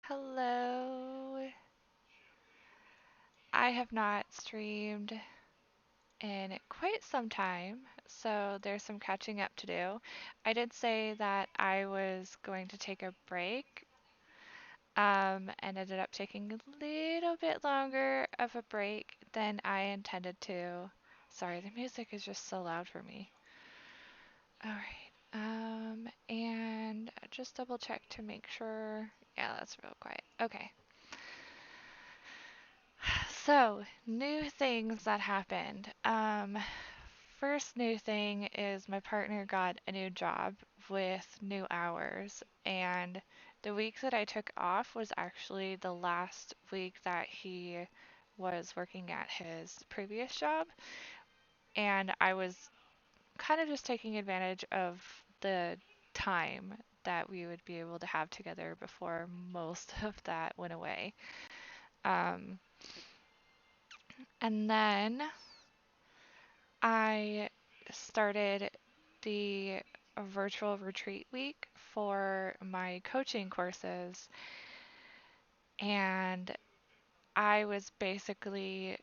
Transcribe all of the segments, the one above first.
Hello. I have not streamed in quite some time, so there's some catching up to do. I did say that I was going to take a break, and ended up taking a little bit longer of a break than I intended to. Sorry, the music is just so loud for me. All right. And just double check to make sure. Yeah, that's real quiet. Okay. So, new things that happened. First new thing is my partner got a new job with new hours, and the week that I took off was actually the last week that he was working at his previous job, and I was kind of just taking advantage of the time that we would be able to have together before most of that went away. Um, and then I started the virtual retreat week for my coaching courses, and I was basically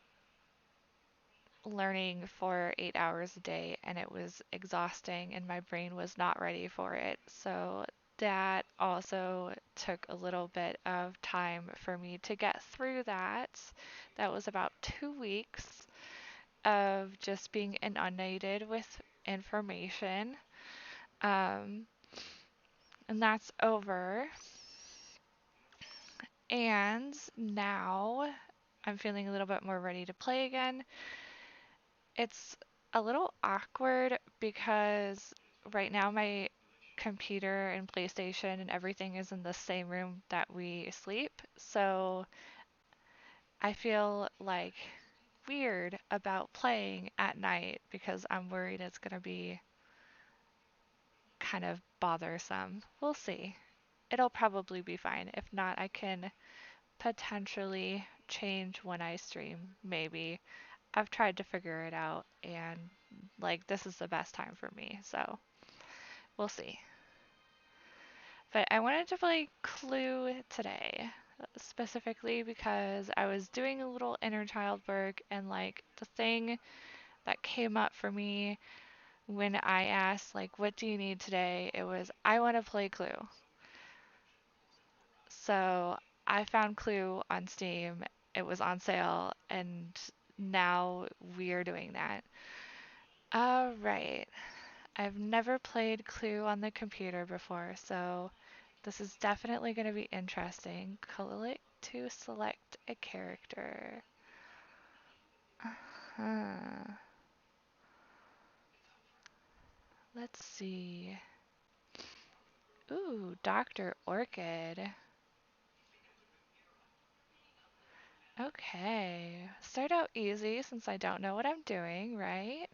learning for 8 hours a day, and it was exhausting, and my brain was not ready for it. So that also took a little bit of time for me to get through that. That was about 2 weeks of just being inundated with information. Um, and that's over. And now I'm feeling a little bit more ready to play again. It's a little awkward because right now my computer and PlayStation and everything is in the same room that we sleep. So I feel like weird about playing at night because I'm worried it's going to be kind of bothersome. We'll see. It'll probably be fine. If not, I can potentially change when I stream, maybe. I've tried to figure it out, and like this is the best time for me, so we'll see. But I wanted to play Clue today, specifically because I was doing a little inner child work, and like the thing that came up for me when I asked, like, what do you need today? It was, I want to play Clue. So I found Clue on Steam. It was on sale, and now we are doing that. All right. I've never played Clue on the computer before, so this is definitely going to be interesting. Click to select a character. Uh-huh. Let's see. Ooh, Dr. Orchid. Okay. Start out easy since I don't know what I'm doing, right?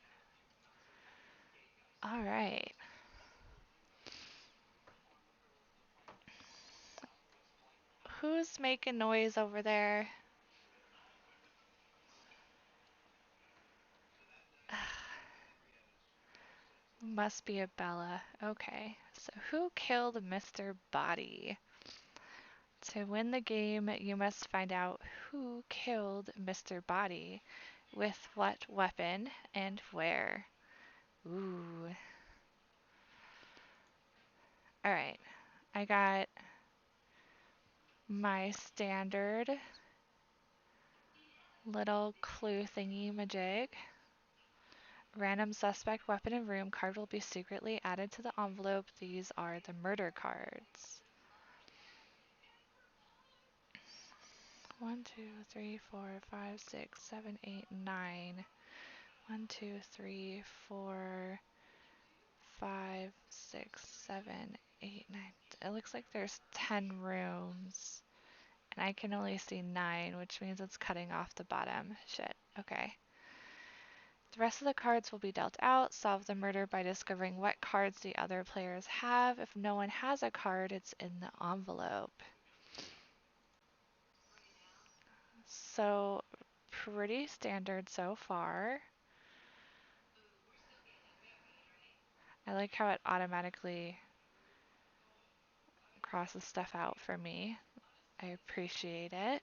All right. Who's making noise over there? Must be a Bella. Okay. So who killed Mr. Body? To win the game, you must find out who killed Mr. Body, with what weapon, and where. Ooh. Alright. I got my standard little clue thingy majig. Random suspect weapon and room card will be secretly added to the envelope. These are the murder cards. 1, 2, 3, 4, 5, 6, 7, 8, 9. 1, 2, 3, 4, 5, 6, 7, 8, 9. It looks like there's 10 rooms, and I can only see 9, which means it's cutting off the bottom. Shit. Okay. The rest of the cards will be dealt out. Solve the murder by discovering what cards the other players have. If no one has a card, it's in the envelope. So, pretty standard so far. I like how it automatically crosses stuff out for me. I appreciate it.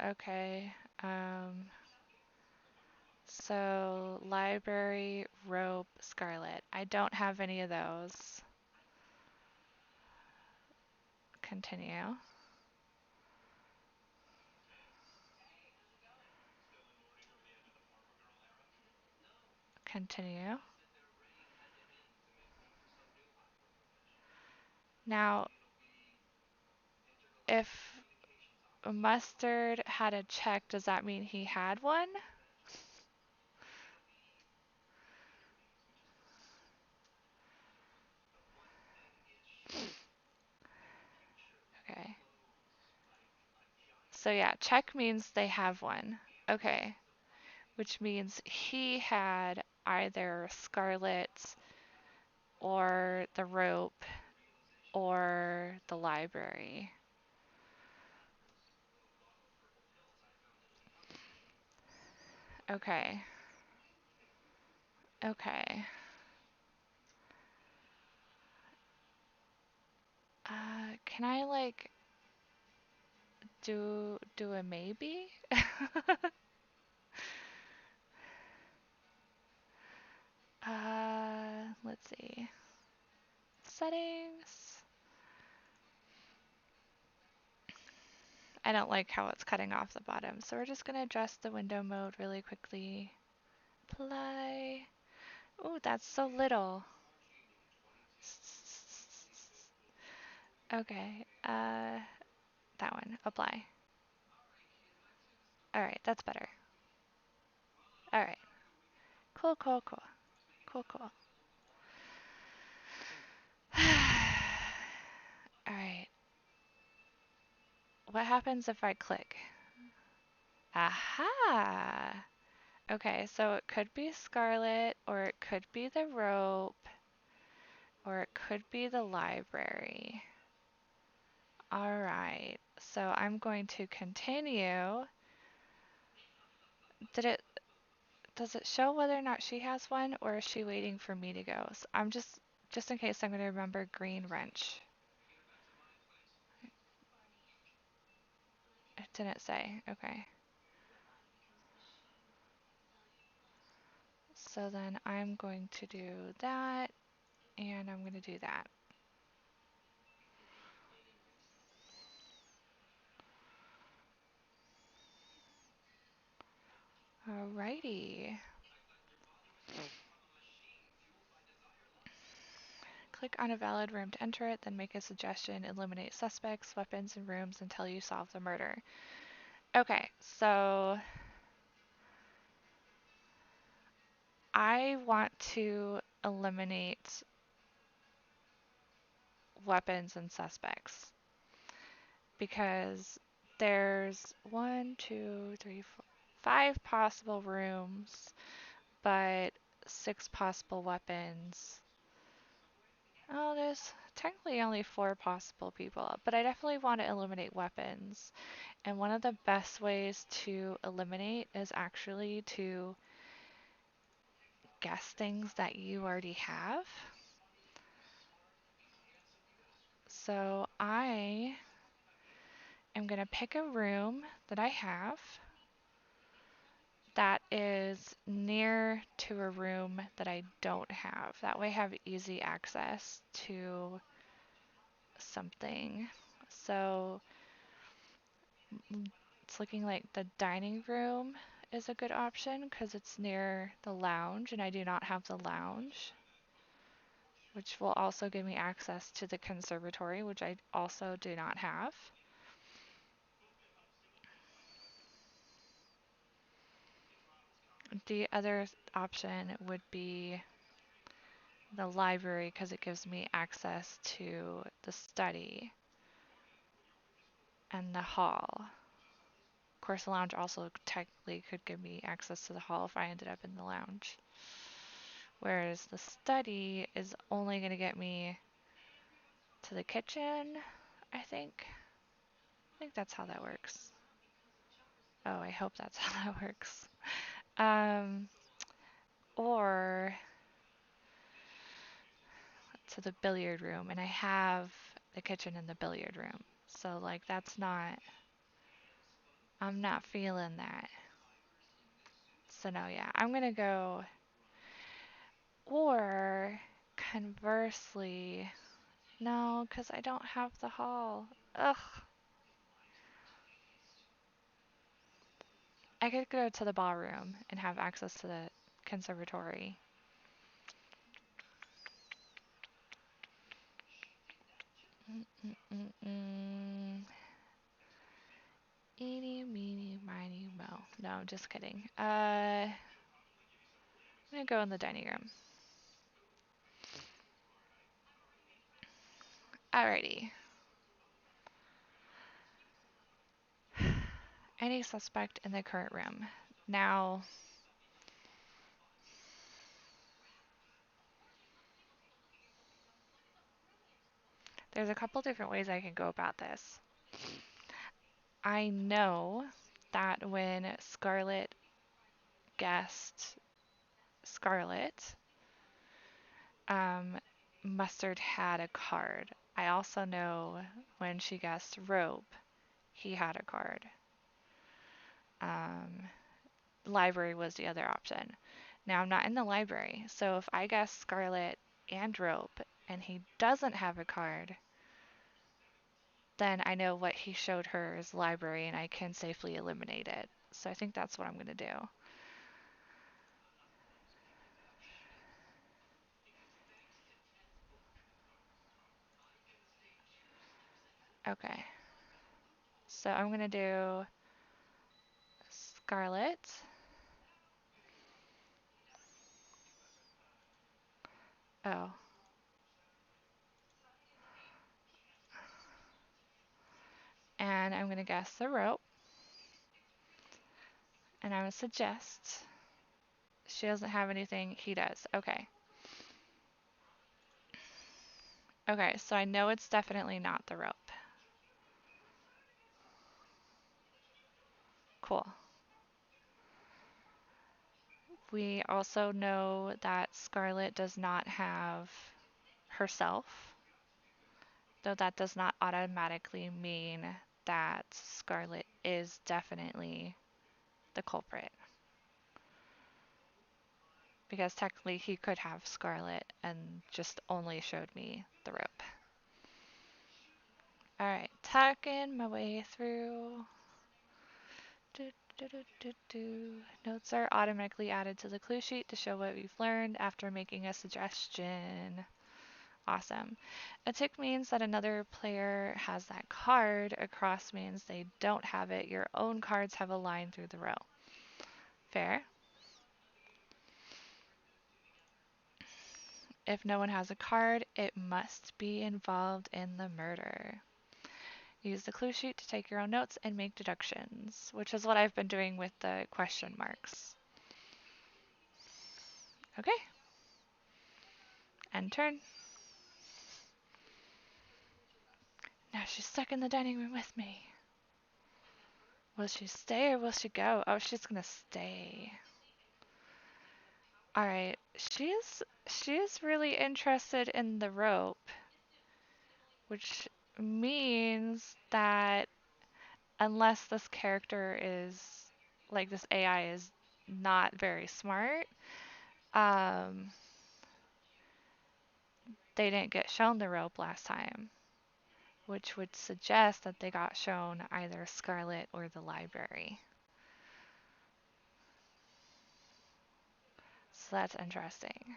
Okay. Um, so library, rope, scarlet. I don't have any of those. Continue. Continue. Now, if Mustard had a check, does that mean he had one? Okay. So yeah, check means they have one. Okay. Which means he had either Scarlet or the rope or the library. Okay. Okay. Can I like do a maybe? Let's see. Settings. I don't like how it's cutting off the bottom, so we're just gonna adjust the window mode really quickly. Apply. Oh, that's so little. Okay, that one. Apply. All right, that's better. All right. Cool, cool, cool. Cool, cool. All right. What happens if I click? Aha! Okay, so it could be Scarlet, or it could be the rope, or it could be the library. All right, so I'm going to continue. Did it, does it show whether or not she has one, or is she waiting for me to go? So I'm just in case I'm going to remember green wrench. It didn't say, okay. So then I'm going to do that, and I'm going to do that. Alrighty. Click on a valid room to enter it, then make a suggestion, eliminate suspects, weapons, and rooms until you solve the murder. Okay, so I want to eliminate weapons and suspects because there's one, two, three, four, five possible rooms, but six possible weapons. Oh, there's technically only four possible people, but I definitely want to eliminate weapons. And one of the best ways to eliminate is actually to guess things that you already have. So I am going to pick a room that I have that is near to a room that I don't have. That way I have easy access to something. So it's looking like the dining room is a good option because it's near the lounge and I do not have the lounge, which will also give me access to the conservatory, which I also do not have. The other option would be the library because it gives me access to the study and the hall. Of course, the lounge also technically could give me access to the hall if I ended up in the lounge. Whereas the study is only going to get me to the kitchen, I think. I think that's how that works. Oh, I hope that's how that works. Um, or to the billiard room, and I have the kitchen in the billiard room. So, like, that's not, I'm not feeling that. So, no, yeah, I'm gonna go, or conversely, no, because I don't have the hall. Ugh, I could go to the ballroom and have access to the conservatory. Mm-mm-mm. Eeny, meeny, miny, mo. No, I'm just kidding. I'm gonna go in the dining room. Alrighty. Any suspect in the current room. Now, there's a couple different ways I can go about this. I know that when Scarlet guessed Scarlet, um, Mustard had a card. I also know when she guessed Rope, he had a card. Um, Library was the other option. Now I'm not in the library, so if I guess Scarlet and Rope and he doesn't have a card, then I know what he showed her is library and I can safely eliminate it. So I think that's what I'm going to do. Okay. So I'm going to do Scarlet. Oh. And I'm going to guess the Rope. And I would suggest she doesn't have anything, he does. Okay. Okay, so I know it's definitely not the Rope. Cool. We also know that Scarlet does not have herself, though that does not automatically mean that Scarlet is definitely the culprit. Because technically he could have Scarlet and just only showed me the Rope. Alright, talking my way through. Do, do, do, do, do. Notes are automatically added to the clue sheet to show what we've learned after making a suggestion. Awesome. A tick means that another player has that card. A cross means they don't have it. Your own cards have a line through the row. Fair. If no one has a card, it must be involved in the murder. Use the clue sheet to take your own notes and make deductions, which is what I've been doing with the question marks. Okay. End turn. Now she's stuck in the dining room with me. Will she stay or will she go? Oh, she's gonna stay. Alright, she is really interested in the Rope, which means that unless this character is like this AI is not very smart, um, they didn't get shown the Rope last time, which would suggest that they got shown either Scarlet or the library. So that's interesting.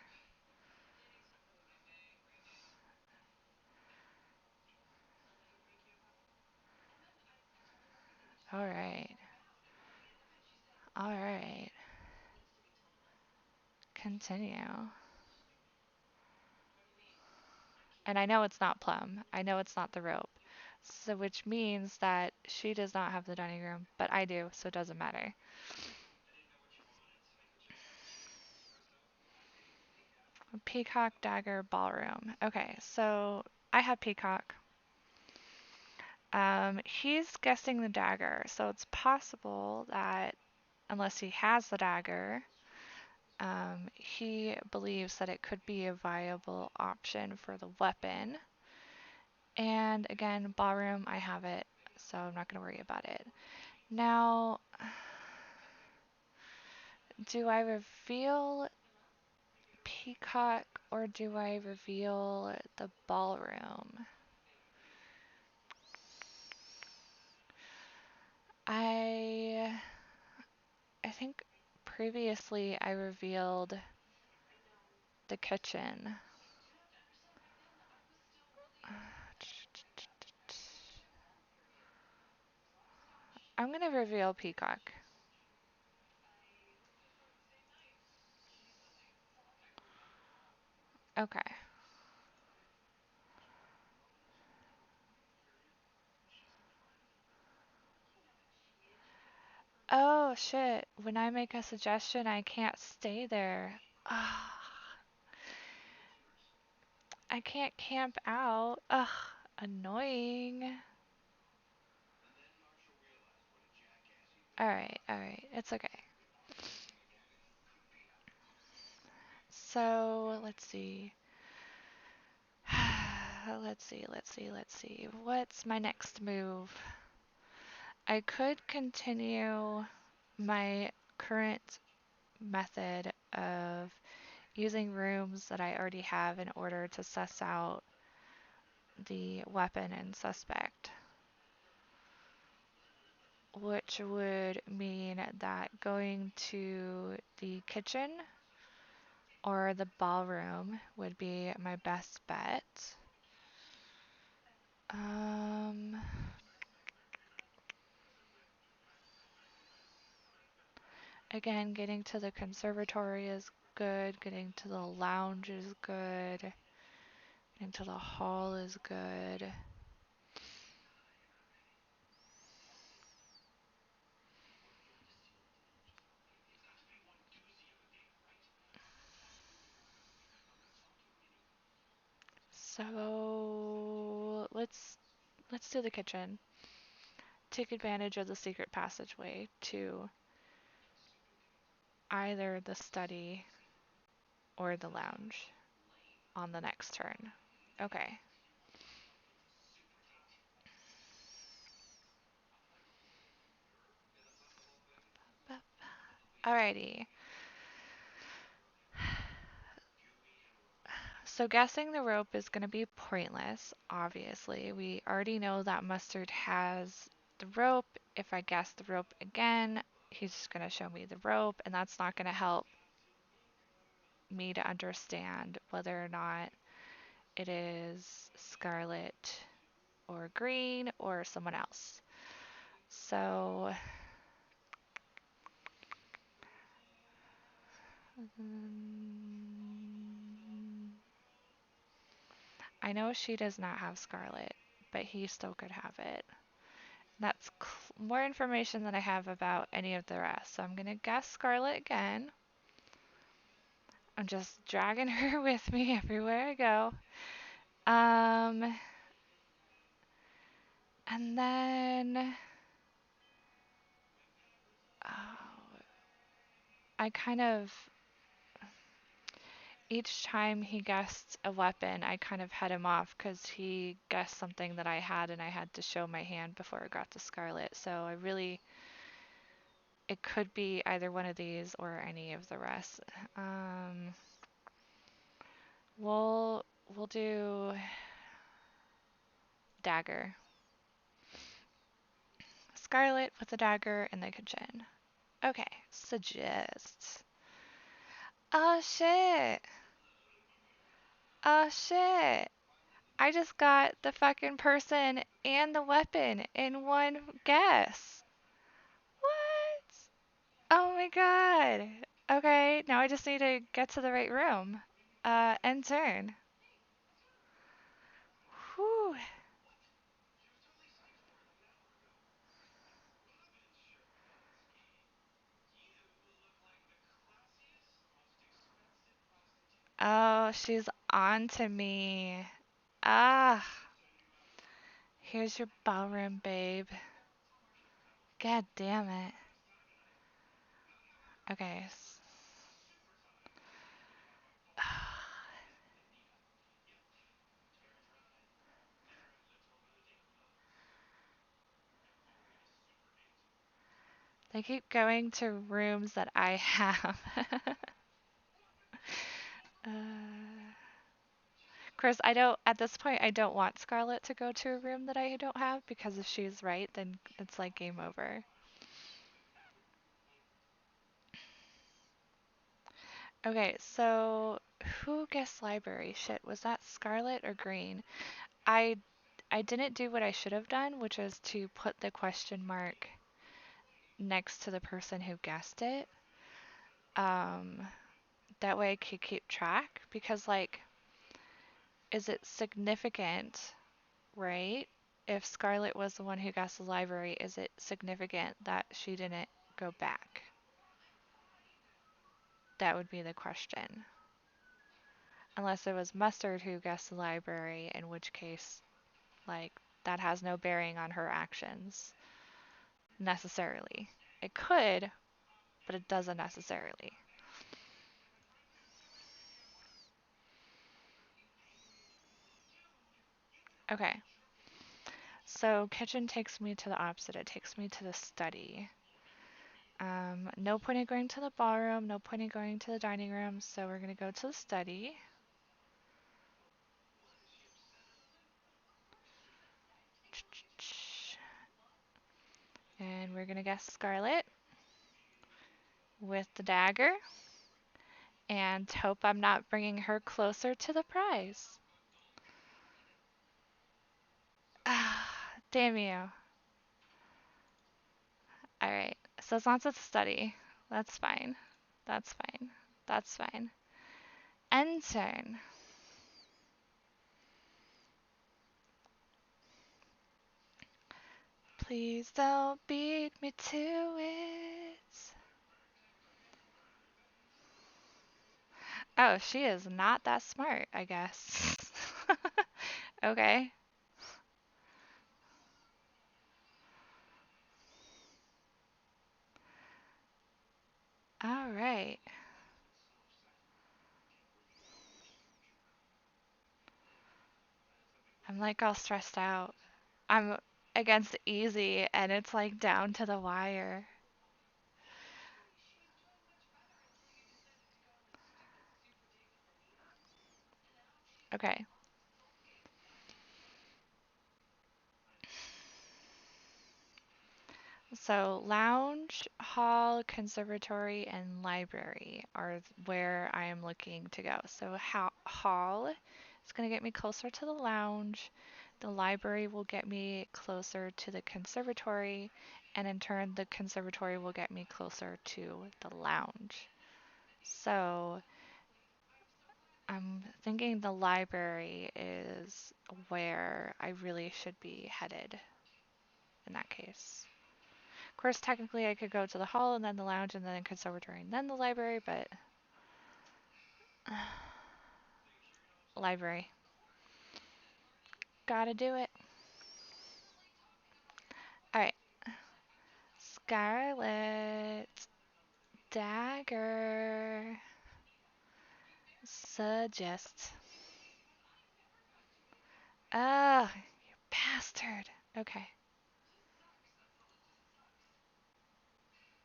Alright. Alright. Continue. And I know it's not Plum. I know it's not the Rope. So which means that she does not have the dining room, but I do, so it doesn't matter. Peacock, Dagger, Ballroom. Okay, so I have Peacock. He's guessing the dagger, so it's possible that unless he has the dagger, he believes that it could be a viable option for the weapon. And again, ballroom, I have it, so I'm not going to worry about it. Now, do I reveal Peacock or do I reveal the ballroom? I I think previously I revealed the kitchen. I'm gonna reveal Peacock. Okay. Oh shit. When I make a suggestion, I can't stay there. Ugh. I can't camp out. Ugh. Annoying. Alright, alright. It's okay. So, let's see. Let's see. What's my next move? I could continue my current method of using rooms that I already have in order to suss out the weapon and suspect, which would mean that going to the kitchen or the ballroom would be my best bet. Um, Again, getting to the conservatory is good, getting to the lounge is good, getting to the hall is good. So let's do the kitchen. Take advantage of the secret passageway to either the study or the lounge on the next turn. Okay. Alrighty. So guessing the rope is going to be pointless, obviously. We already know that Mustard has the rope. If I guess the rope again, he's just going to show me the rope, and that's not going to help me to understand whether or not it is Scarlet or Green or someone else. So, I know she does not have Scarlet, but he still could have it. That's more information than I have about any of the rest. So I'm going to guess Scarlet again. I'm just dragging her with me everywhere I go. Um, and then oh, I kind of each time he guessed a weapon, I kind of head him off because he guessed something that I had and I had to show my hand before I got to Scarlet. So it could be either one of these or any of the rest. Um, we'll do dagger. Scarlet with the dagger in the kitchen. Okay, suggest. Oh shit. Oh shit. I just got the fucking person and the weapon in one guess. What? Oh my god. Okay, now I just need to get to the right room. End turn. Whew. Oh, she's on to me. Ah, Here's your ballroom, babe. God damn it. Okay. They keep going to rooms that I have. uh, of course, I don't, at this point, I don't want Scarlett to go to a room that I don't have because if she's right, then it's like game over. Okay, so who guessed library? Shit, was that Scarlett or Green? I I didn't do what I should have done, which is to put the question mark next to the person who guessed it. Um, that way I could keep track because like, is it significant, right? If Scarlett was the one who guessed the library, is it significant that she didn't go back? That would be the question. Unless it was Mustard who guessed the library, in which case, like, that has no bearing on her actions necessarily. It could, but it doesn't necessarily. Okay, so kitchen takes me to the opposite. It takes me to the study. No point in going to the ballroom, no point in going to the dining room, so we're gonna go to the study. And we're gonna guess Scarlet with the dagger and hope I'm not bringing her closer to the prize. Ah, damn you. Alright, so as long as it's a study, that's fine. That's fine. That's fine. End turn. Please don't beat me to it. Oh, she is not that smart, I guess. Okay. All right. I'm like all stressed out. I'm against easy and it's like down to the wire. Okay. So, lounge, hall, conservatory, and library are where I am looking to go. So, hall is going to get me closer to the lounge. The library will get me closer to the conservatory, and in turn, the conservatory will get me closer to the lounge. So, I'm thinking the library is where I really should be headed in that case. Of course, technically, I could go to the hall and then the lounge and then the conservatory and then the library, but library. Gotta do it. Alright. Scarlet. Dagger. Suggest. Ah, you bastard. Okay.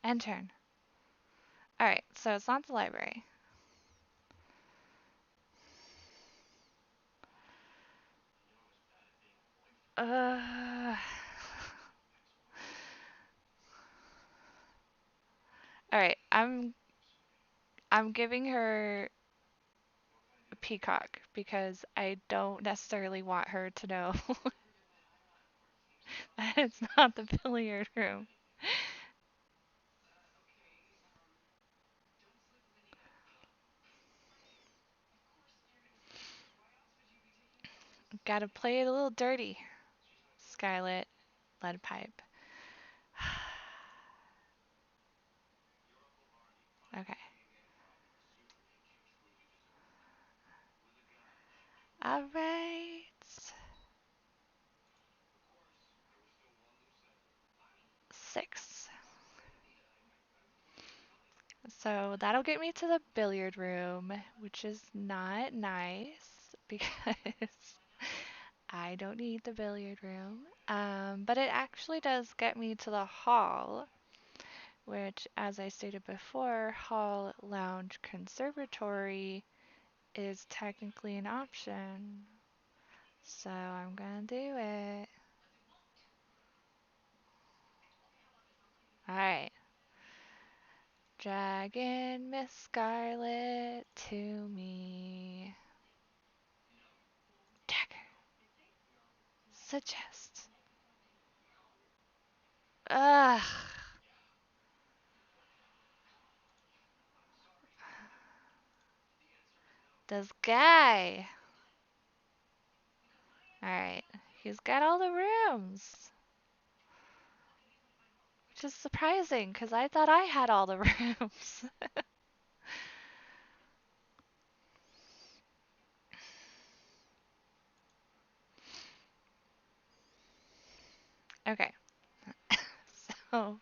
End turn. Alright, so it's not the library. Uh. Alright, I'm giving her a peacock because I don't necessarily want her to know that it's not the billiard room. Gotta play it a little dirty. Scarlet, lead pipe. Okay. All right. So that'll get me to the billiard room, which is not nice because I don't need the billiard room. But it actually does get me to the hall, which, as I stated before, hall, lounge, conservatory is technically an option. So I'm gonna do it. Alright. Dragging Miss Scarlet to me. Dagger. Suggest. Ugh. This guy. Alright. He's got all the rooms. Which is surprising because I thought I had all the rooms. Okay. So.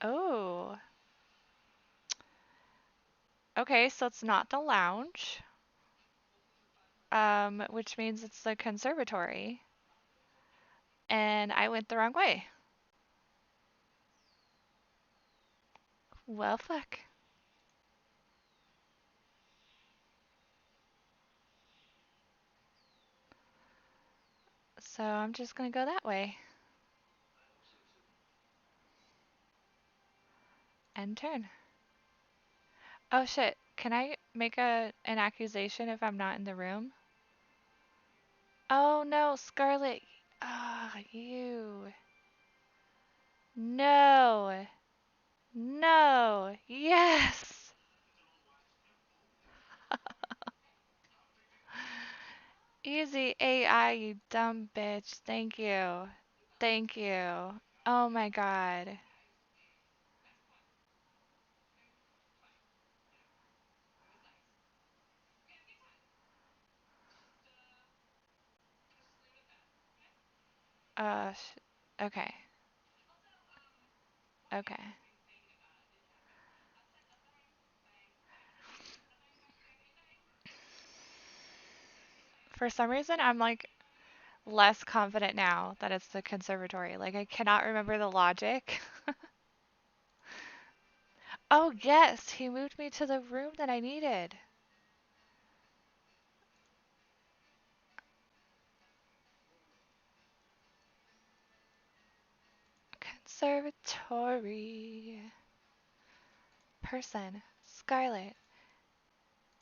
Oh. Okay, so it's not the lounge. Which means it's the conservatory. And I went the wrong way. Well, fuck. So I'm just gonna go that way. End turn. Oh shit. Can I make an accusation if I'm not in the room? Oh no, Scarlet. Ah, you. No. No. Yes. Easy AI, you dumb bitch. Thank you. Thank you. Oh my god. Okay. Okay. For some reason, I'm like less confident now that it's the conservatory. Like, I cannot remember the logic. Oh, yes, he moved me to the room that I needed. Conservatory. Person. Scarlet.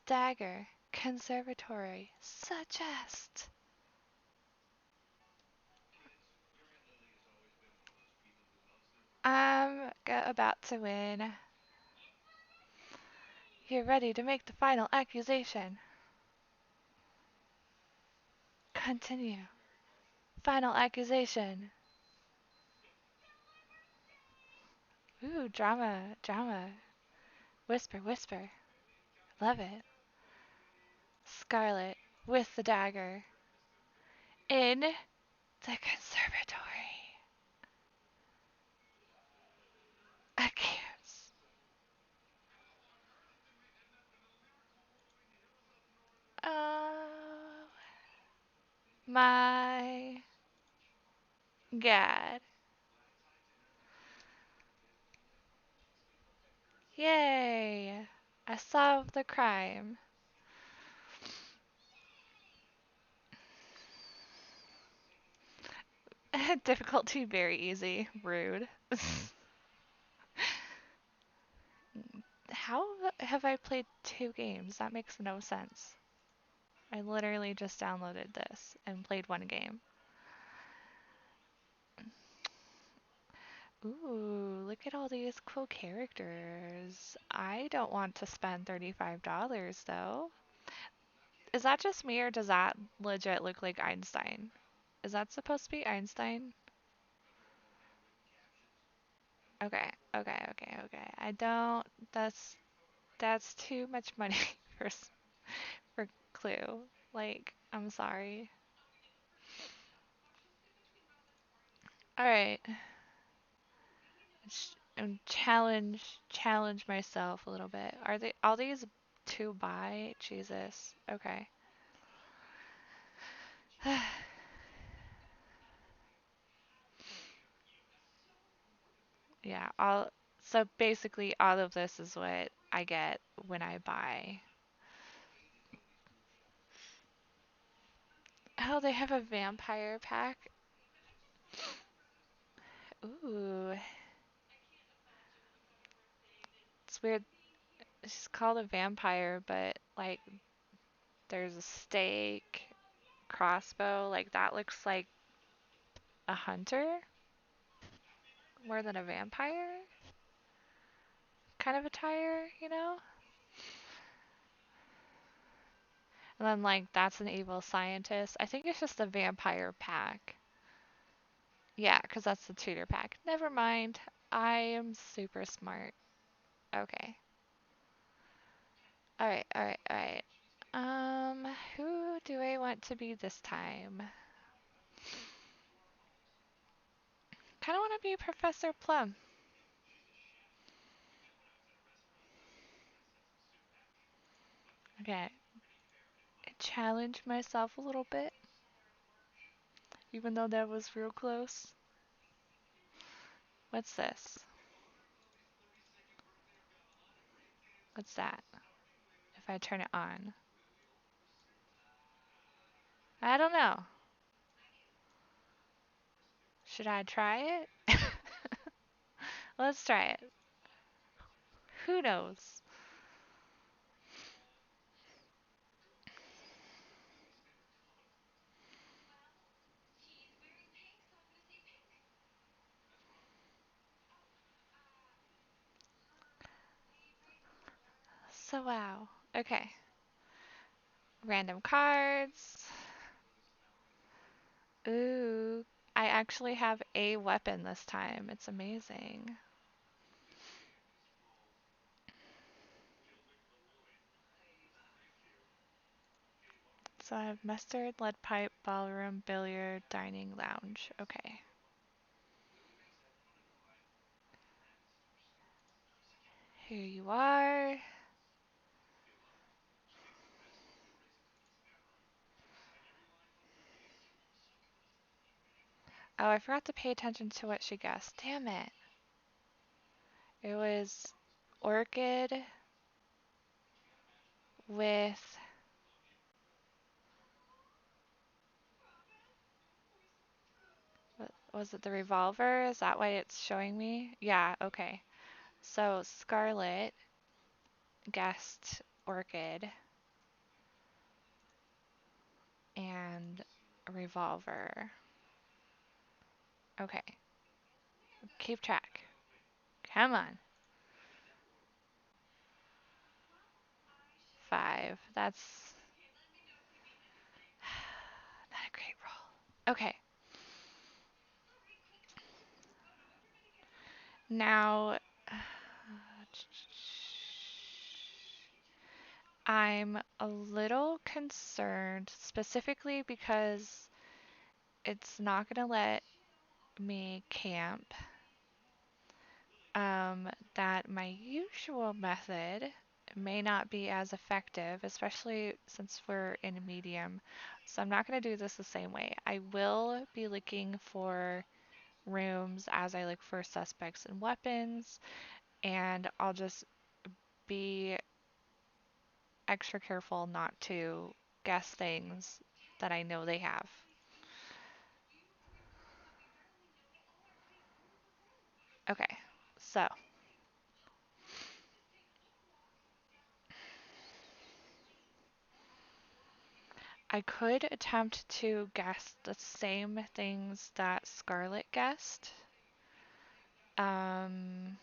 Dagger. Conservatory. Suggest. I'm about to win. You're ready to make the final accusation. Continue. Final accusation. Ooh, drama, drama. Whisper, whisper. Love it. Scarlet with the dagger in the conservatory. Accuse. Oh my god. Yay! I solved the crime. Difficulty very easy. Rude. How have I played two games? That makes no sense. I literally just downloaded this and played one game. Ooh, look at all these cool characters. I don't want to spend $35 though. Is that just me or does that legit look like Einstein? Is that supposed to be Einstein? Okay, okay, okay, okay. I don't, that's too much money for for clue. Like, I'm sorry. All right. Challenge myself a little bit. Are they all these two by? Jesus. Okay. Yeah, all so basically all of this is what I get when I buy. Oh, they have a vampire pack. Ooh, it's weird. It's called a vampire, but like there's a stake, crossbow, like that looks like a hunter more than a vampire kind of attire, you know? And then like that's an evil scientist. I think it's just a vampire pack. Yeah, because that's the tutor pack. Never mind. I am super smart. Okay. Alright, alright, alright. Who do I want to be this time? Kind of want to be Professor Plum. Okay, challenge myself a little bit, even though that was real close. What's this? What's that? If I turn it on. I don't know. Should I try it? Let's try it. Who knows? So wow. Okay. Random cards. Ooh. I actually have a weapon this time. It's amazing. So I have mustard, lead pipe, ballroom, billiard, dining, lounge. Okay. Here you are. Oh, I forgot to pay attention to what she guessed. Damn it. It was orchid with, was it the revolver? Is that why it's showing me? Yeah, okay. So Scarlet guessed orchid and revolver. Okay, keep track. Come on. 5. That's not a great roll. Okay, now I'm a little concerned specifically because it's not going to let me camp. That my usual method may not be as effective, especially since we're in a medium. So I'm not going to do this the same way. I will be looking for rooms as I look for suspects and weapons, and I'll just be extra careful not to guess things that I know they have. Okay, so I could attempt to guess the same things that Scarlet guessed. Um,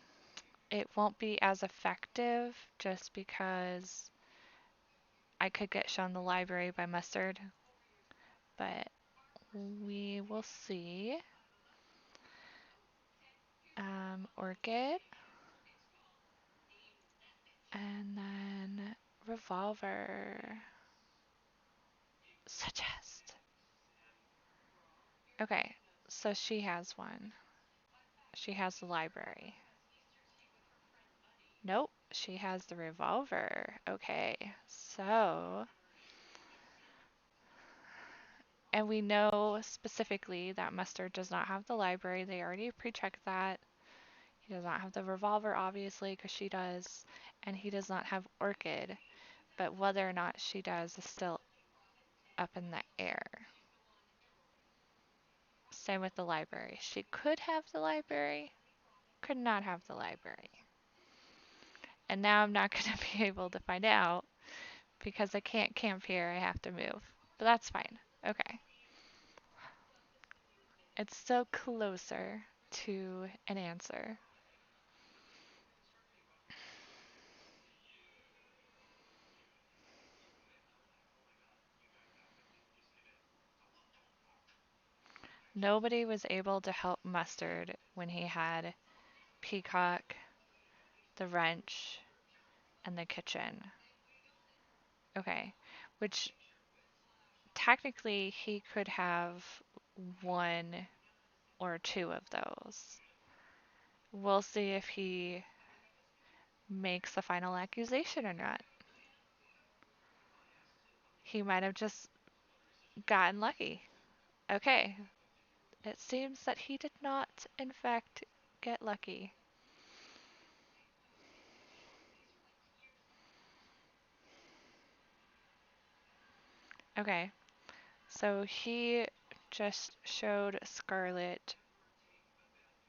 it won't be as effective just because I could get shown the library by Mustard, but we will see. Orchid, and then Revolver. Okay, so she has one. She has the library. Nope, she has the revolver. Okay, so. And we know specifically that Mustard does not have the library. They already pre-checked that. He does not have the revolver, obviously, because she does. And he does not have Orchid. But whether or not she does is still up in the air. Same with the library. She could have the library, could not have the library. And now I'm not going to be able to find out because I can't camp here. I have to move. But that's fine. Okay. It's still closer to an answer. Nobody was able to help Mustard when he had Peacock, the wrench, and the kitchen. Okay. Which technically he could have one or two of those. We'll see if he makes the final accusation or not. He might have just gotten lucky. Okay. It seems that he did not, in fact, get lucky. Okay. So he just showed Scarlet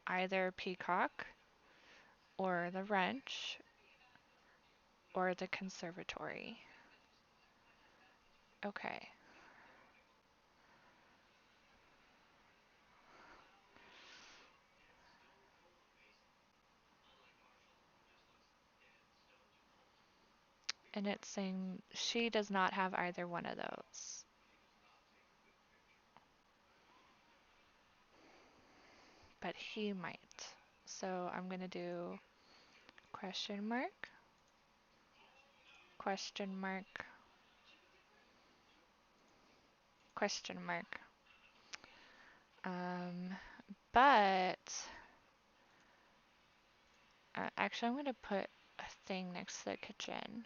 either Peacock or the wrench or the conservatory. Okay. And it's saying she does not have either one of those. But he might. So I'm going to do question mark, question mark, question mark. Um, but actually, I'm going to put a thing next to the kitchen.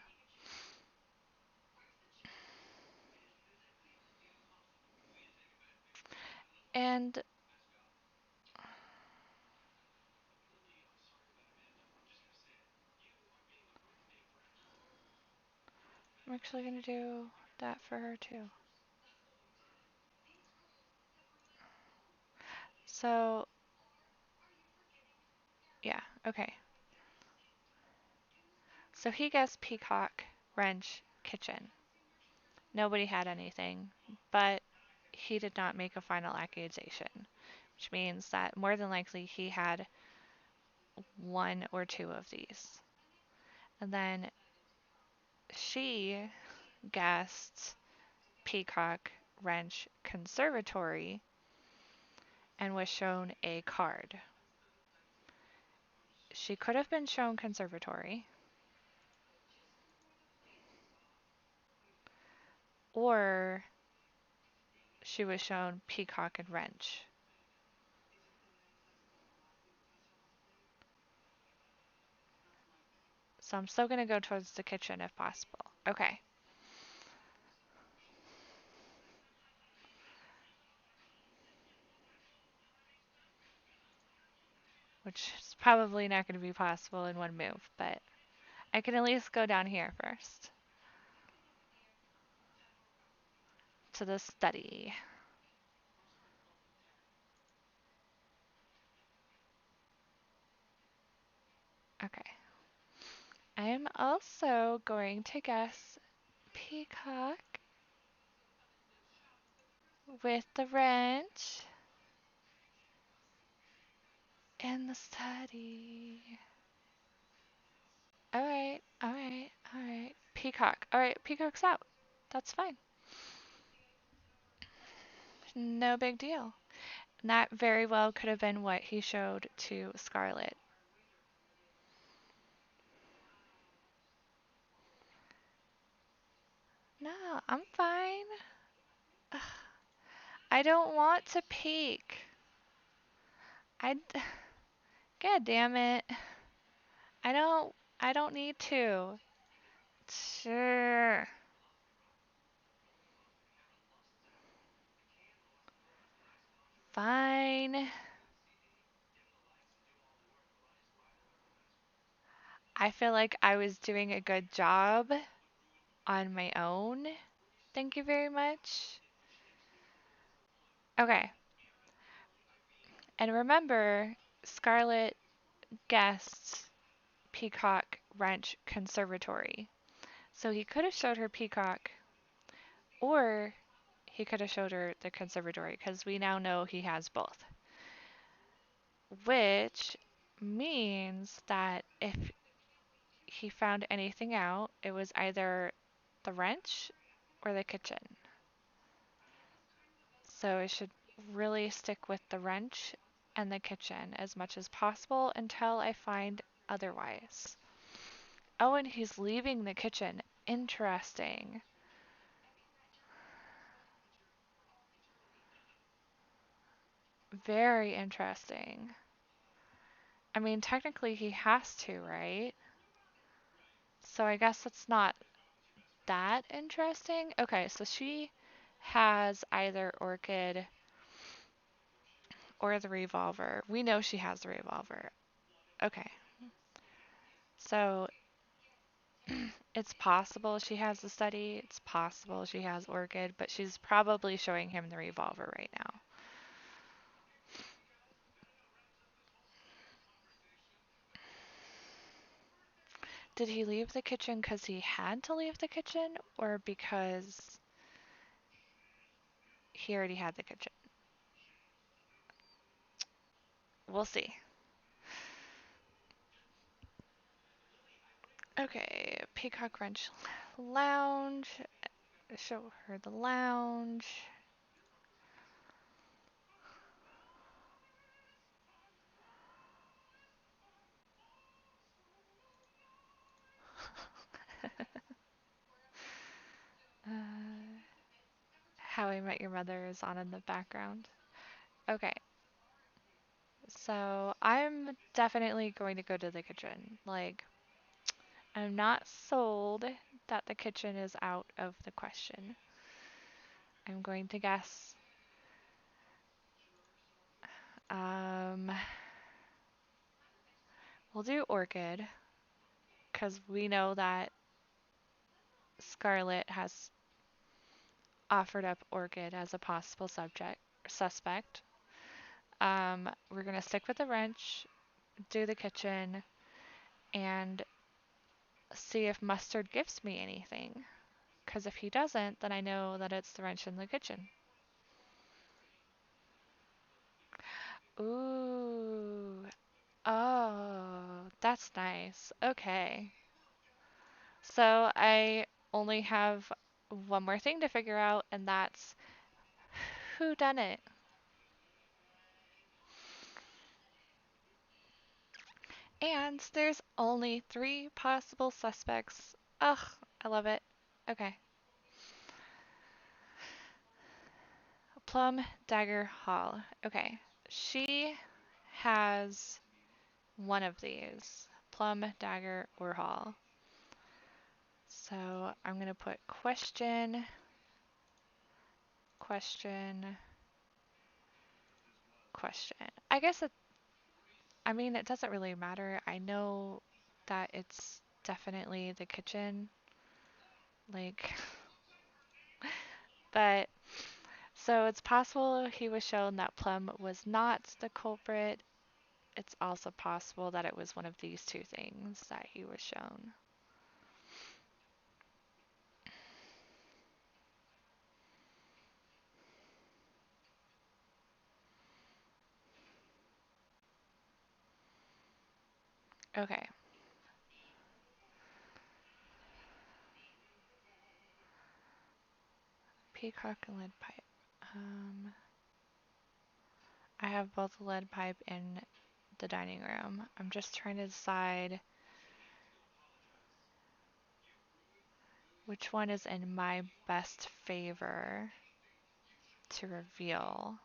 And I'm actually going to do that for her too. So, yeah, okay. So he guessed peacock, wrench, kitchen. Nobody had anything, but he did not make a final accusation, which means that more than likely he had one or two of these. And then she guessed peacock, wrench, conservatory, and was shown a card. She could have been shown conservatory, or she was shown peacock and wrench. So I'm still going to go towards the kitchen if possible. Okay. Which is probably not going to be possible in one move, but I can at least go down here first to the study. Okay. I am also going to guess peacock with the wrench in the study. Alright, alright, alright. Peacock. Alright, peacock's out. That's fine. No big deal. And that very well could have been what he showed to Scarlet. No, I'm fine. I don't want to peek. I. God damn it. I don't. I don't need to. Sure. Fine. I feel like I was doing a good job on my own. Thank you very much. Okay. And remember, Scarlett guessed Peacock Wrench Conservatory. So he could have showed her Peacock, or he could have showed her the conservatory, because we now know he has both. Which means that if he found anything out, it was either the wrench or the kitchen. So I should really stick with the wrench and the kitchen as much as possible until I find otherwise. Oh, and he's leaving the kitchen. Interesting. Very interesting. I mean, technically he has to, right? So I guess it's not that interesting. Okay, so she has either Orchid or the revolver. We know she has the revolver. Okay, so it's possible she has the study, it's possible she has Orchid, but she's probably showing him the revolver right now. Did he leave the kitchen because he had to leave the kitchen or because he already had the kitchen? We'll see. Okay, Peacock Wrench Lounge. Show her the lounge. Uh, How I Met Your Mother is on in the background. Okay, so I'm definitely going to go to the kitchen. Like, I'm not sold that the kitchen is out of the question. I'm going to guess. Um, we'll do Orchid because we know that Scarlett has offered up Orchid as a possible suspect. We're gonna stick with the wrench, do the kitchen, and see if Mustard gives me anything. Because if he doesn't, then I know that it's the wrench in the kitchen. Ooh. Oh, that's nice. Okay. So I only have one more thing to figure out, and that's who done it. And there's only three possible suspects. Ugh, I love it. Okay. Plum Dagger Hall. Okay. She has one of these. Plum, Dagger, or Hall. So I'm going to put question, question, question. I guess I mean, it doesn't really matter. I know that it's definitely the kitchen. Like, but so it's possible he was shown that Plum was not the culprit. It's also possible that it was one of these two things that he was shown. Okay. Peacock and lead pipe. I have both the lead pipe and the dining room. I'm just trying to decide which one is in my best favor. to reveal.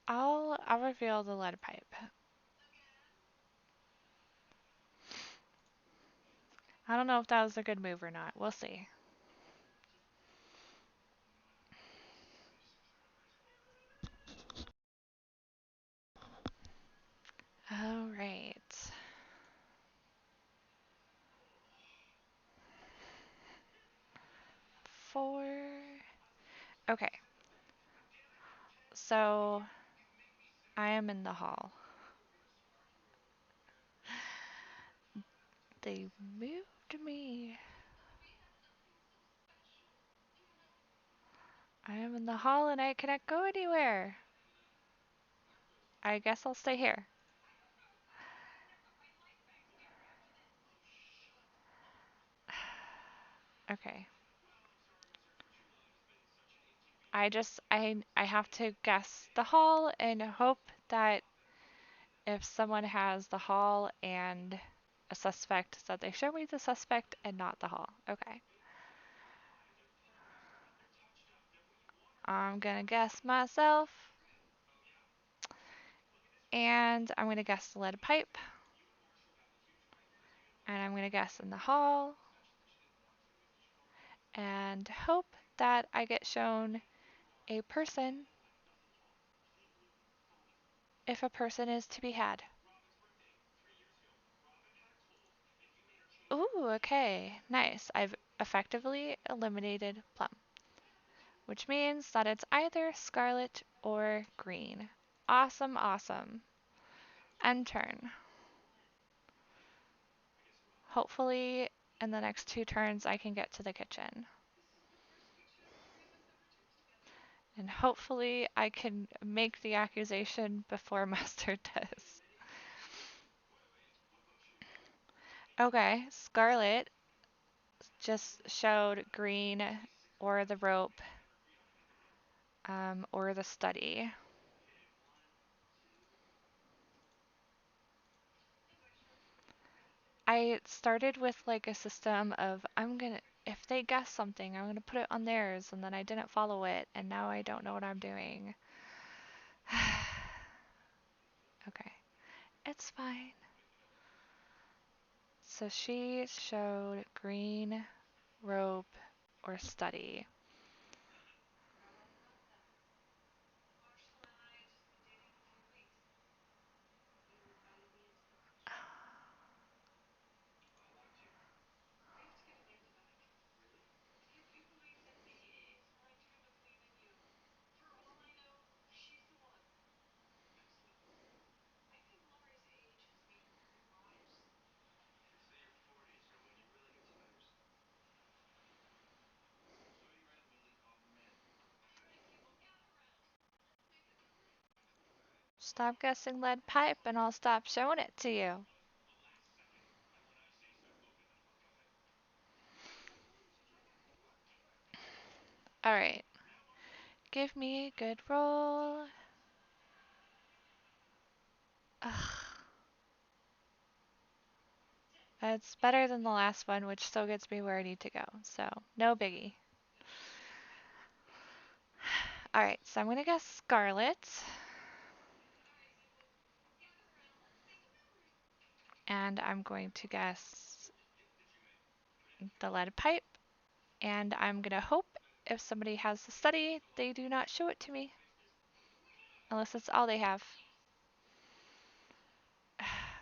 I'll reveal the lead pipe. I don't know if that was a good move or not. We'll see. All right. 4. Okay. So I am in the hall. They moved me. I am in the hall and I cannot go anywhere. I guess I'll stay here. Okay. I have to guess the hall and hope that if someone has the hall and a suspect that they show me the suspect and not the hall. Okay. I'm gonna guess myself and I'm gonna guess the lead pipe and I'm gonna guess in the hall and hope that I get shown a person if a person is to be had. Ooh, okay. Nice. I've effectively eliminated Plum, which means that it's either Scarlet or Green. Awesome, awesome. End turn. Hopefully, in the next 2 turns, I can get to the kitchen. And hopefully, I can make the accusation before Mustard does. Okay, Scarlet just showed Green or the rope or the study. I started with like a system of if they guess something, I'm gonna put it on theirs, and then I didn't follow it, and now I don't know what I'm doing. Okay, it's fine. So she showed green, rope, or study. Stop guessing lead pipe and I'll stop showing it to you. Alright. Give me a good roll. Ugh. It's better than the last one, which still gets me where I need to go. So, no biggie. Alright, so I'm gonna guess Scarlet. And I'm going to guess the lead pipe. And I'm gonna hope if somebody has the study, they do not show it to me. Unless it's all they have.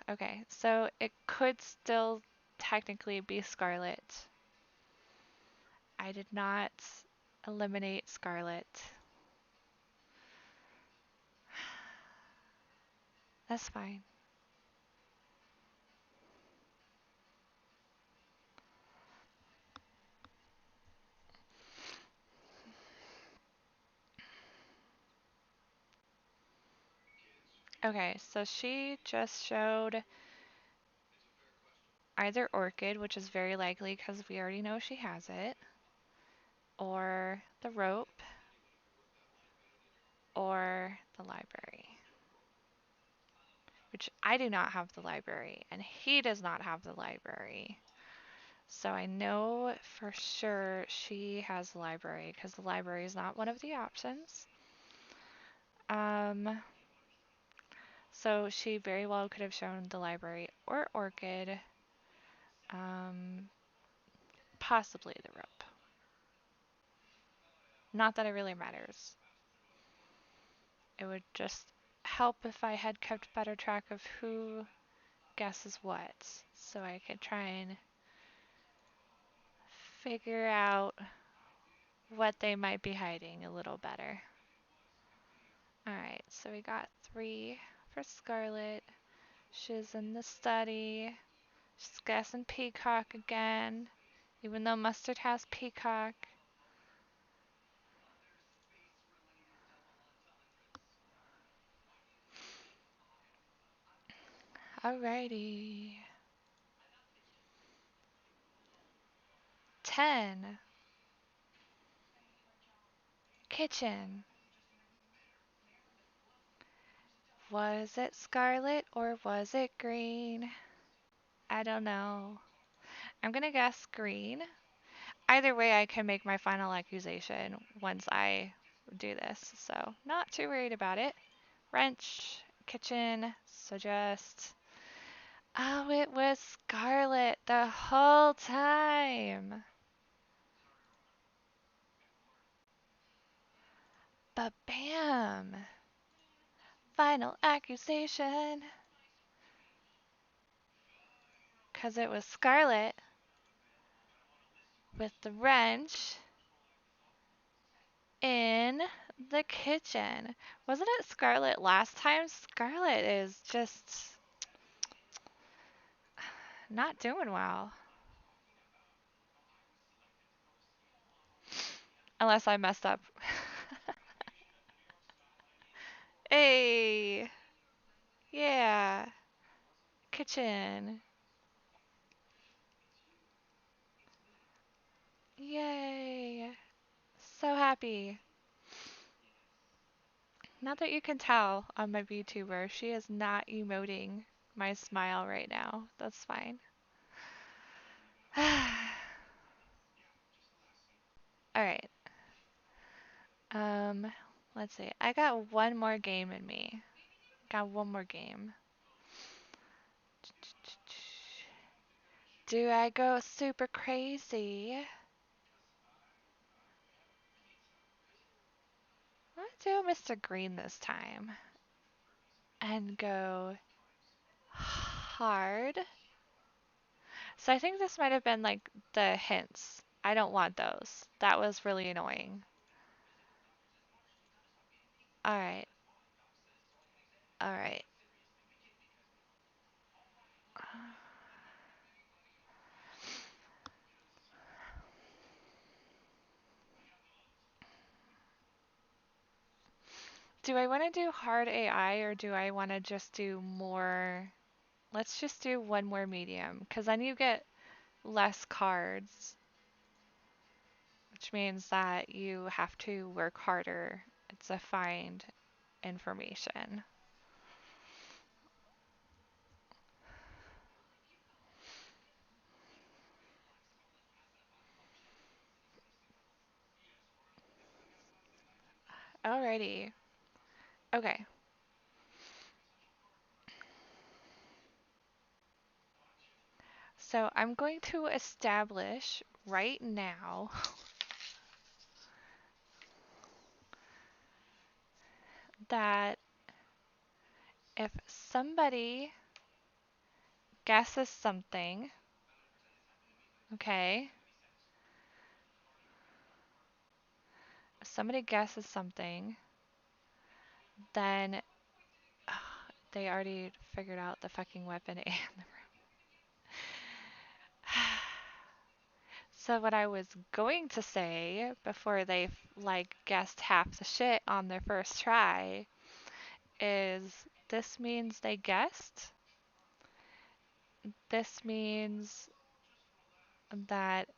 Okay, so it could still technically be Scarlet. I did not eliminate Scarlet. That's fine. Okay, so she just showed. either orchid, which is very likely because we already know she has it, or the rope, or the library. Which I do not have the library, and he does not have the library. So I know for sure she has the library because the library is not one of the options. Um, so she very well could have shown the library or orchid, um, possibly the rope. Not that it really matters. It would just help if I had kept better track of who guesses what, so I could try and figure out what they might be hiding a little better. Alright, so we got 3 for Scarlet. She's in the study. She's guessing Peacock again, even though Mustard has Peacock. Alrighty. 10. Kitchen. Was it Scarlet or was it green? I don't know. I'm gonna guess green. Either way, I can make my final accusation once I do this, so not too worried about it. Wrench, kitchen, so just... Oh, it was Scarlet the whole time. But bam! Final accusation. 'Cause it was Scarlet with the wrench in the kitchen. Wasn't it Scarlet last time? Scarlet is just not doing well. Unless I messed up. Hey! Yeah! Kitchen. Yay! So happy. Not that you can tell on my VTuber, she is not emoting my smile right now. That's fine. Alright. Um, let's see. I got one more game in me. Got one more game. Do I go super crazy? Let's do Mr. Green this time. And go hard. So I think this might have been like the hints. I don't want those. That was really annoying. Alright. Alright. Do I want to do hard AI or do I want to just do more? Let's just do one more medium because then you get less cards, which means that you have to work harder to find information. Alrighty. Okay. So I'm going to establish right now that if somebody guesses something, okay, if somebody guesses something, then they already figured out the fucking weapon and the So what I was going to say before they like guessed half the shit on their first try is this means they guessed, this means that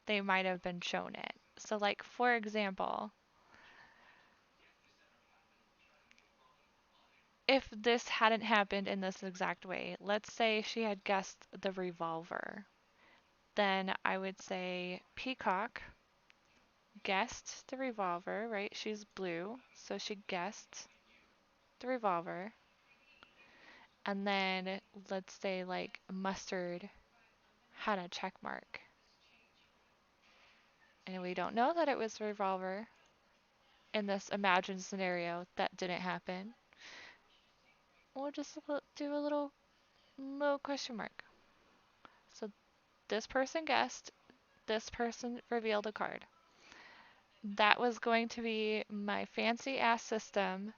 they might have been shown it. So, like, for example, if this hadn't happened in this exact way, let's say she had guessed the revolver, then I would say Peacock guessed the revolver, right? She's blue, so she guessed the revolver. And then let's say like Mustard had a check mark. And we don't know that it was a revolver in this imagined scenario that didn't happen. We'll just do a little question mark. So this person guessed, this person revealed a card. That was going to be my fancy ass system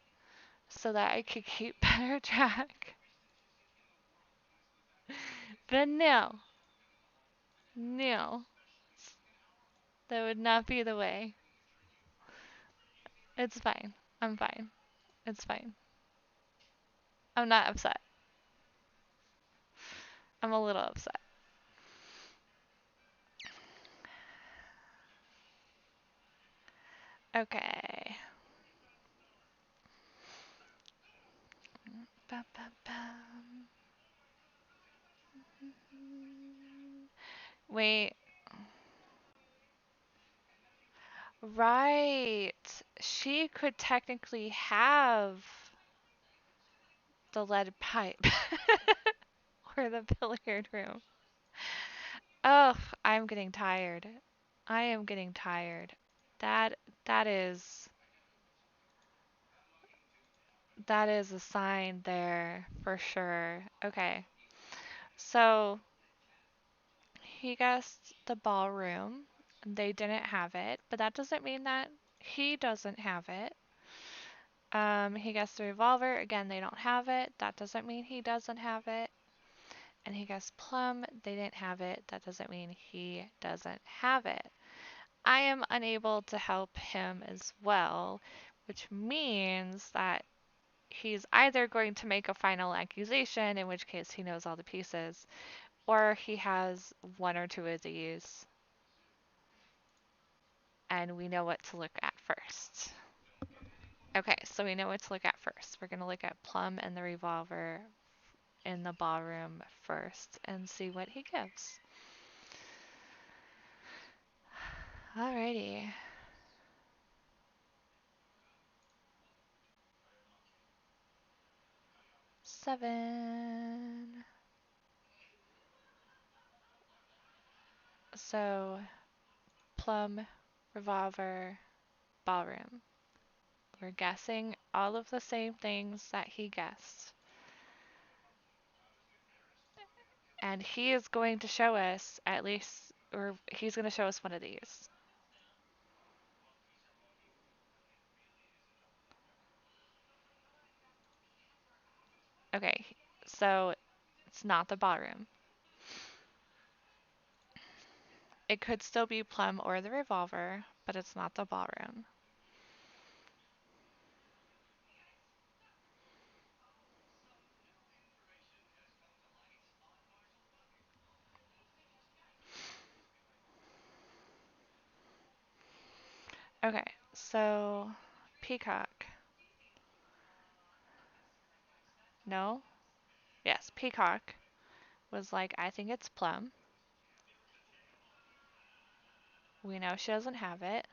so that I could keep better track. But no, no, that would not be the way. It's fine. I'm fine. It's fine. I'm not upset. I'm a little upset. Okay. Ba, ba, ba. Wait. Right. She could technically have the lead pipe or the billiard room. Oh, I'm getting tired. I am getting tired. That that is that is a sign there for sure. Okay. So he guessed the ballroom. They didn't have it, but that doesn't mean that he doesn't have it. He guessed the revolver. Again, they don't have it. That doesn't mean he doesn't have it. And he guessed plum. They didn't have it. That doesn't mean he doesn't have it. I am unable to help him as well, which means that he's either going to make a final accusation, in which case he knows all the pieces, or he has one or two of these, and we know what to look at first. Okay, so we know what to look at first. We're going to look at Plum and the revolver in the ballroom first and see what he gives. Alrighty. Seven. So, Plum, revolver, ballroom. We're guessing all of the same things that he guessed. And he is going to show us at least, or he's going to show us one of these. Okay, so it's not the ballroom. It could still be Plum or the revolver, but it's not the ballroom. Okay, so Peacock. No? Yes, Peacock was like, I think it's Plum. We know she doesn't have it.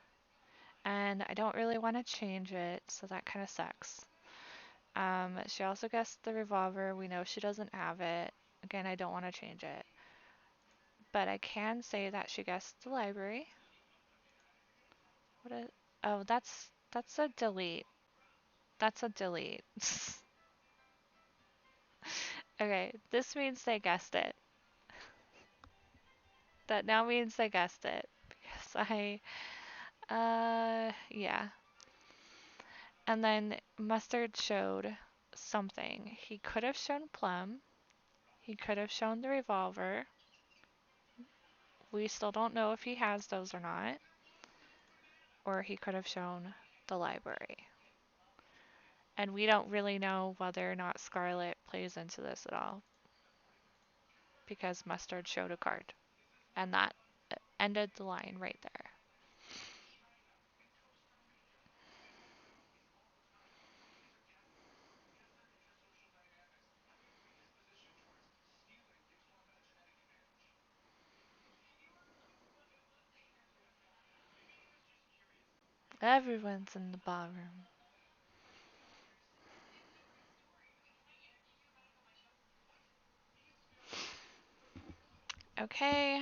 And I don't really want to change it, so that kind of sucks. She also guessed the revolver. We know she doesn't have it. Again, I don't want to change it. But I can say that she guessed the library. What a, oh, that's a delete. That's a delete. Okay, this means they guessed it. That now means they guessed it. Because yeah. And then Mustard showed something. He could have shown Plum. He could have shown the revolver. We still don't know if he has those or not. Or he could have shown the library. And we don't really know whether or not Scarlet plays into this at all because Mustard showed a card. And that ended the line right there. Everyone's in the ballroom. Okay,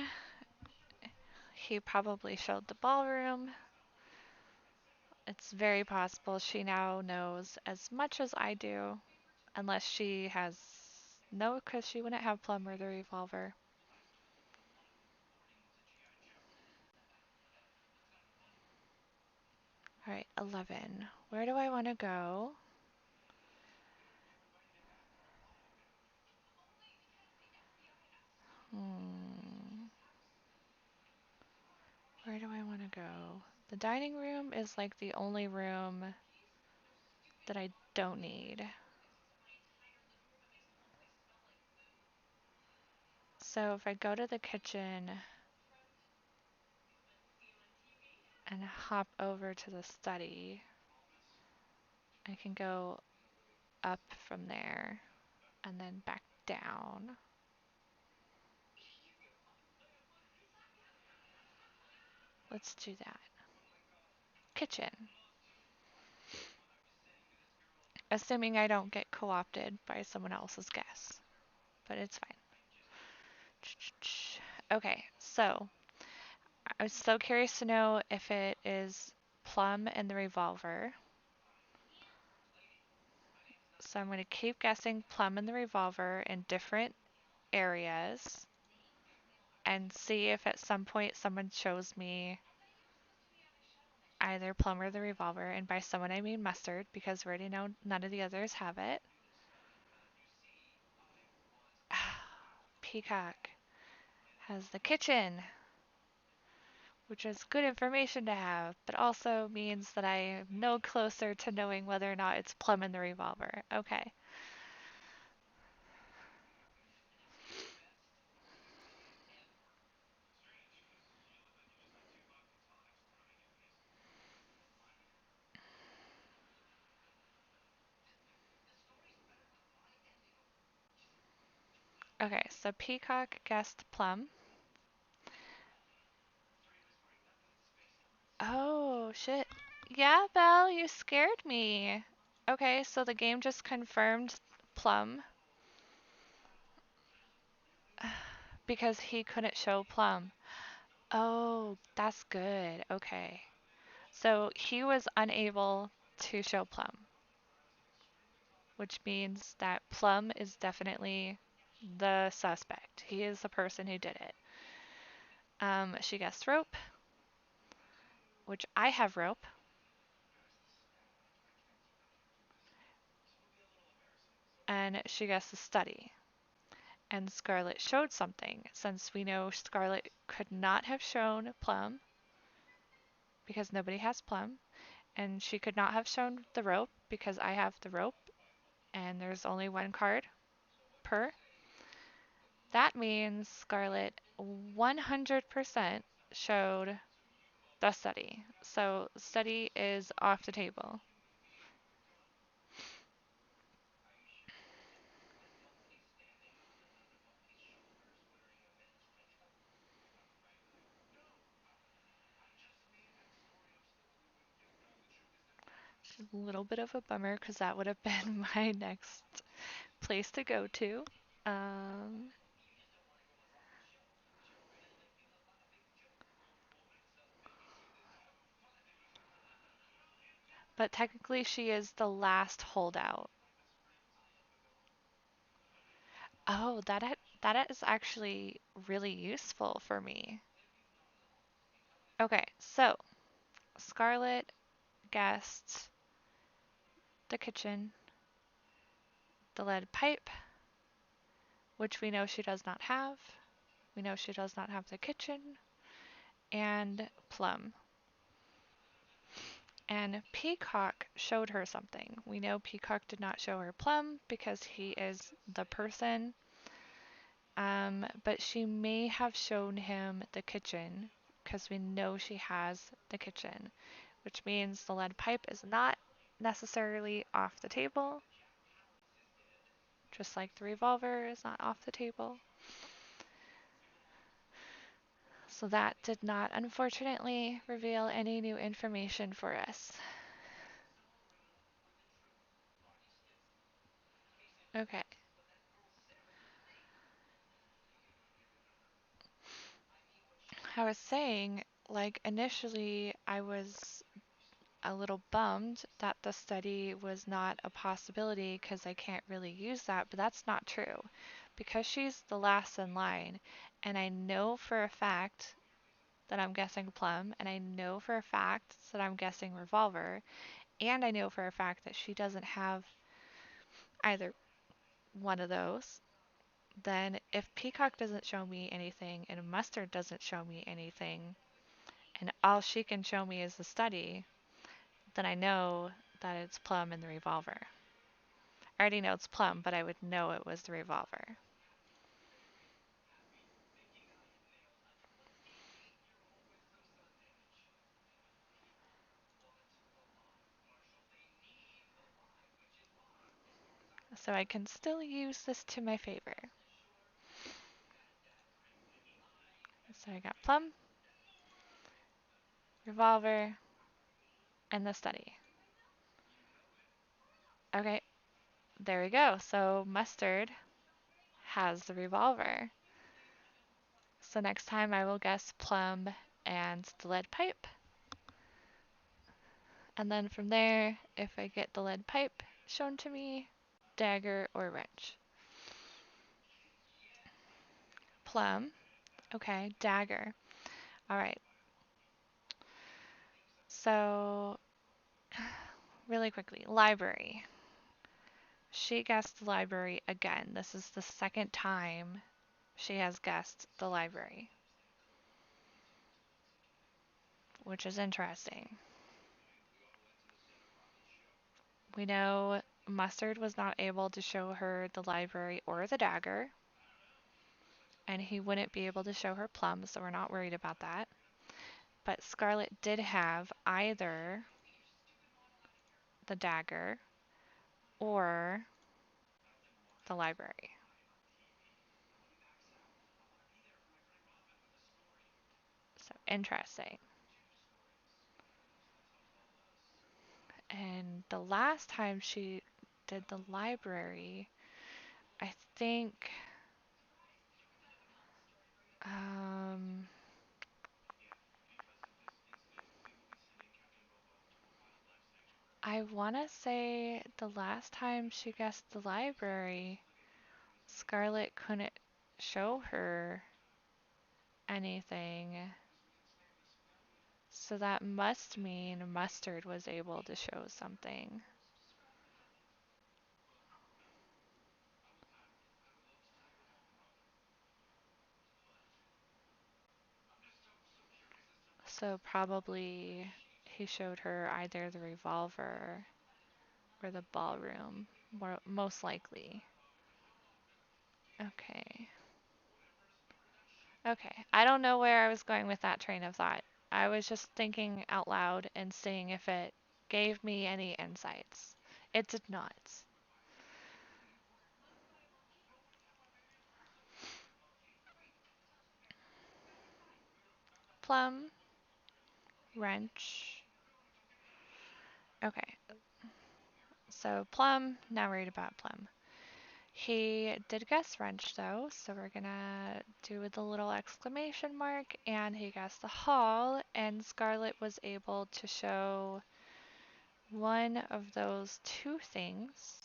he probably showed the ballroom. It's very possible she now knows as much as I do, unless she has no, because she wouldn't have Plum or the revolver. All right, 11. Where do I want to go? Hmm. Where do I want to go? The dining room is like the only room that I don't need. So if I go to the kitchen and hop over to the study, I can go up from there and then back down. Let's do that. Kitchen. Assuming I don't get co-opted by someone else's guess, but it's fine. Okay, so I was so curious to know if it is Plum and the revolver. So I'm going to keep guessing Plum and the revolver in different areas and see if at some point someone shows me either Plum or the revolver. And by someone I mean Mustard, because we already know none of the others have it. Peacock has the kitchen, which is good information to have, but also means that I am no closer to knowing whether or not it's Plum and the revolver. Okay. Okay, so Peacock guessed Plum. Oh, shit. Yeah, Belle, you scared me. Okay, so the game just confirmed Plum because he couldn't show Plum. Oh, that's good. Okay. So he was unable to show Plum, which means that Plum is definitely the suspect. He is the person who did it. She guessed rope, which I have rope, and she guessed the study. And Scarlet showed something, since we know Scarlet could not have shown Plum because nobody has Plum, and she could not have shown the rope because I have the rope, and there's only one card per. That means Scarlet 100% showed the study. So study is off the table. It's a little bit of a bummer because that would have been my next place to go to. Um, but technically she is the last holdout. Oh, that is actually really useful for me. Okay, so Scarlet guessed the kitchen, the lead pipe, which we know she does not have. We know she does not have the kitchen, and Plum. And Peacock showed her something. We know Peacock did not show her Plum because he is the person, but she may have shown him the kitchen because we know she has the kitchen, which means the lead pipe is not necessarily off the table, just like the revolver is not off the table. So that did not, unfortunately, reveal any new information for us. Okay. I was saying, like, initially I was a little bummed that the study was not a possibility because I can't really use that, but that's not true. Because she's the last in line, and I know for a fact that I'm guessing Plum, and I know for a fact that I'm guessing Revolver, and I know for a fact that she doesn't have either one of those, then if Peacock doesn't show me anything and Mustard doesn't show me anything, and all she can show me is the study, then I know that it's Plum and the revolver. I already know it's Plum, but I would know it was the revolver. So I can still use this to my favor. So I got Plum, revolver, and the study. Okay, there we go. So Mustard has the revolver. So next time I will guess Plum and the lead pipe. And then from there, if I get the lead pipe shown to me, dagger or wrench. Plum. Okay, dagger. All right. So, really quickly, library. She guessed the library again. This is the second time she has guessed the library, which is interesting. We know Mustard was not able to show her the library or the dagger, and he wouldn't be able to show her Plum, so we're not worried about that. But Scarlet did have either the dagger or the library. So interesting. And the last time she did the library, I think um, I want to say the last time she guessed the library, Scarlet couldn't show her anything. So that must mean Mustard was able to show something. So probably he showed her either the revolver or the ballroom, most likely. Okay. Okay. I don't know where I was going with that train of thought. I was just thinking out loud and seeing if it gave me any insights. It did not. Plum, wrench. Okay. So Plum, now worried about Plum. He did guess wrench though, so we're gonna do the little exclamation mark, and he guessed the hall, and Scarlet was able to show one of those two things.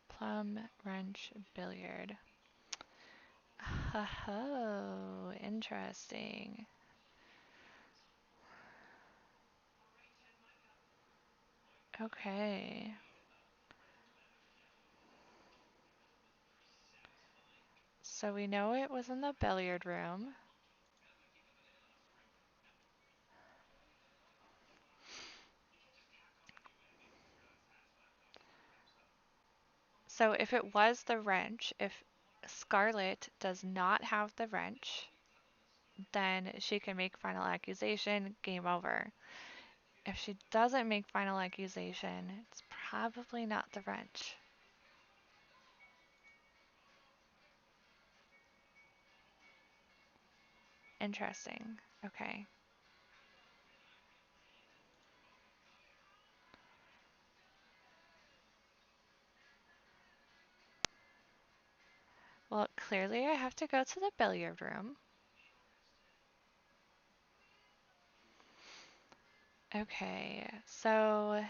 Plum, wrench, billiard. Oh, interesting. Okay. So we know it was in the billiard room. So if it was the wrench, if Scarlett does not have the wrench, then she can make final accusation, game over. If she doesn't make final accusation, it's probably not the wrench. Interesting. Okay. Well, clearly I have to go to the billiard room. Okay, so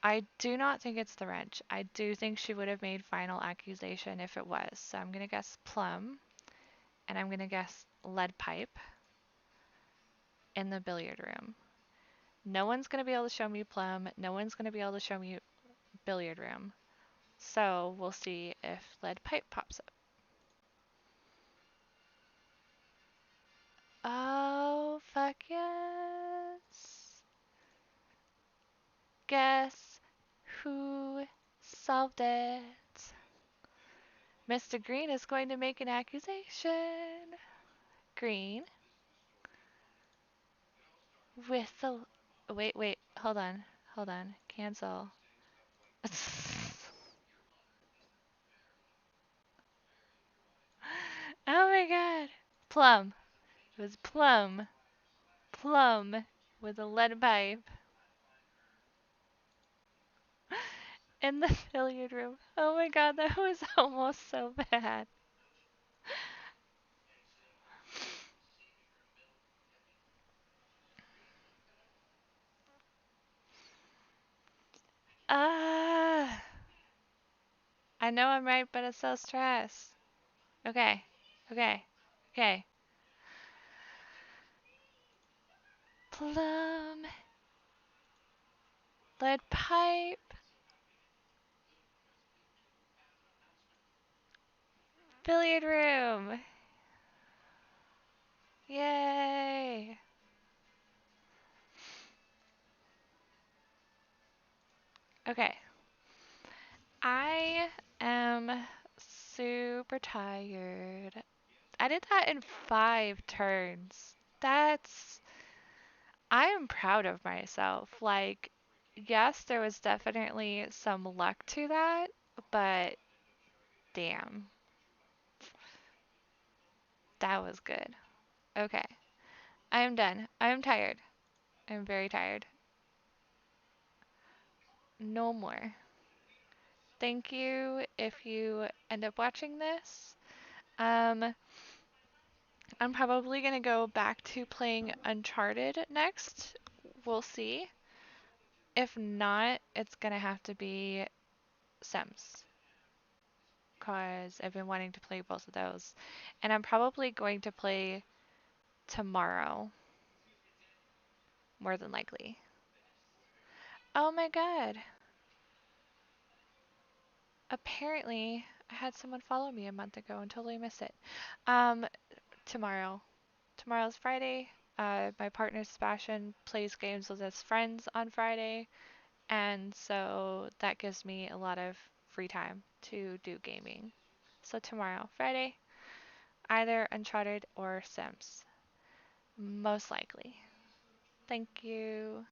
I do not think it's the wrench. I do think she would have made final accusation if it was. So I'm gonna guess plum, and I'm gonna guess lead pipe in the billiard room. No one's gonna be able to show me plum. No one's gonna be able to show me billiard room. So we'll see if lead pipe pops up. Oh, fuck yes. Guess who solved it? Mr. Green is going to make an accusation. Green with the. Wait, wait, hold on. Cancel. Oh my god. Plum. It was plum. Plum with a lead pipe in the billiard room. Oh my god, that was almost so bad. Ah. I know I'm right, but it's so stressed. Okay. Okay. Okay. Plum. Lead pipe. Billiard room. Yay. Okay. I am super tired. I did that in 5 turns. That's. I am proud of myself. Like, yes, there was definitely some luck to that, but damn, that was good. Okay. I am done. I am tired. I am very tired. No more. Thank you if you end up watching this. Um, I'm probably gonna go back to playing Uncharted next. We'll see. If not, it's gonna have to be Sims, because I've been wanting to play both of those. And I'm probably going to play tomorrow, more than likely. Oh my god. Apparently, I had someone follow me a month ago and totally missed it. Um, tomorrow. Tomorrow's Friday. My partner Sebastian plays games with his friends on Friday, and so that gives me a lot of free time to do gaming. So tomorrow, Friday, either Uncharted or Sims. Most likely. Thank you.